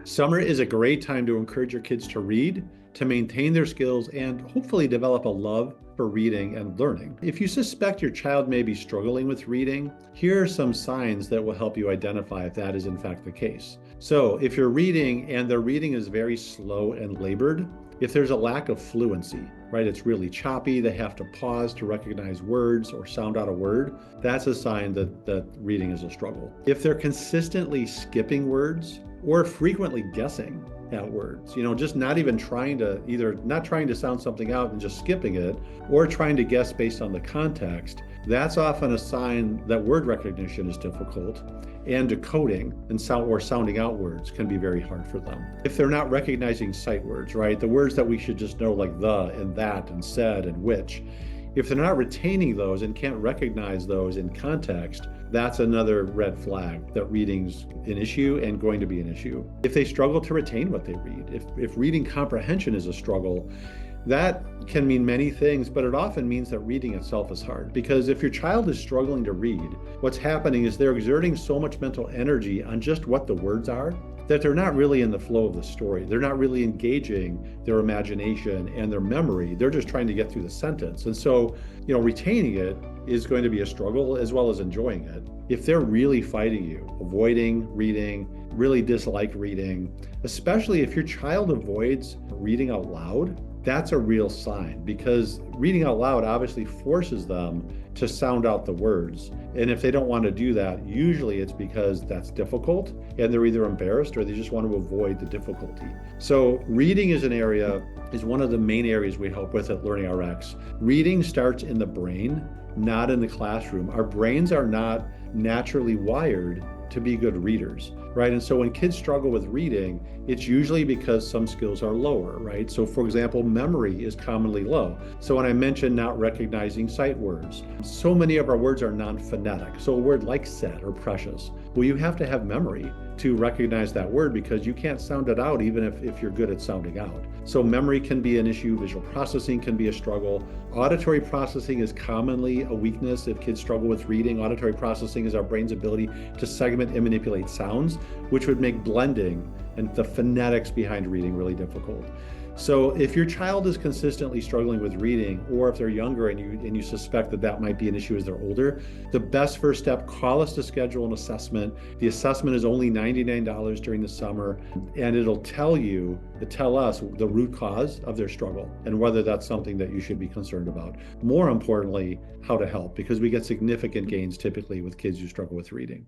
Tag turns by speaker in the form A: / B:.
A: Summer is a great time to encourage your kids to read, to maintain their skills, and hopefully develop a love for reading and learning. If you suspect your child may be struggling with reading, here are some signs that will help you identify if that is in fact the case. So, if you're reading and the reading is very slow and labored, if there's a lack of fluency, right, it's really choppy, they have to pause to recognize words or sound out a word, that's a sign that reading is a struggle. If they're consistently skipping words or frequently guessing at words, just not even trying to, either not trying to sound something out and just skipping it, or trying to guess based on the context, that's often a sign that word recognition is difficult, and decoding and sounding out words can be very hard for them. If they're not recognizing sight words, right, the words that we should just know, like the and that and said and which, if they're not retaining those and can't recognize those in context, that's another red flag that reading's an issue and going to be an issue. If they struggle to retain what they read, if reading comprehension is a struggle, that can mean many things, but it often means that reading itself is hard. Because if your child is struggling to read, what's happening is they're exerting so much mental energy on just what the words are that they're not really in the flow of the story. They're not really engaging their imagination and their memory. They're just trying to get through the sentence. And so, retaining it is going to be a struggle as well as enjoying it. If they're really fighting you, avoiding reading, really dislike reading, especially if your child avoids reading out loud, that's a real sign, because reading out loud obviously forces them to sound out the words. And if they don't want to do that, usually it's because that's difficult and they're either embarrassed or they just want to avoid the difficulty. So reading is one of the main areas we help with at LearningRx. Reading starts in the brain, not in the classroom. Our brains are not naturally wired to be good readers, right? And so when kids struggle with reading, it's usually because some skills are lower, right? So for example, memory is commonly low. So when I mentioned not recognizing sight words, so many of our words are non-phonetic. So a word like said or precious, well, you have to have memory to recognize that word because you can't sound it out even if you're good at sounding out. So memory can be an issue, visual processing can be a struggle. Auditory processing is commonly a weakness if kids struggle with reading. Auditory processing is our brain's ability to segment and manipulate sounds, which would make blending and the phonetics behind reading really difficult. So if your child is consistently struggling with reading, or if they're younger and you suspect that might be an issue as they're older, the best first step, call us to schedule an assessment. The assessment is only $99 during the summer, and it'll tell us the root cause of their struggle and whether that's something that you should be concerned about. More importantly, how to help, because we get significant gains typically with kids who struggle with reading.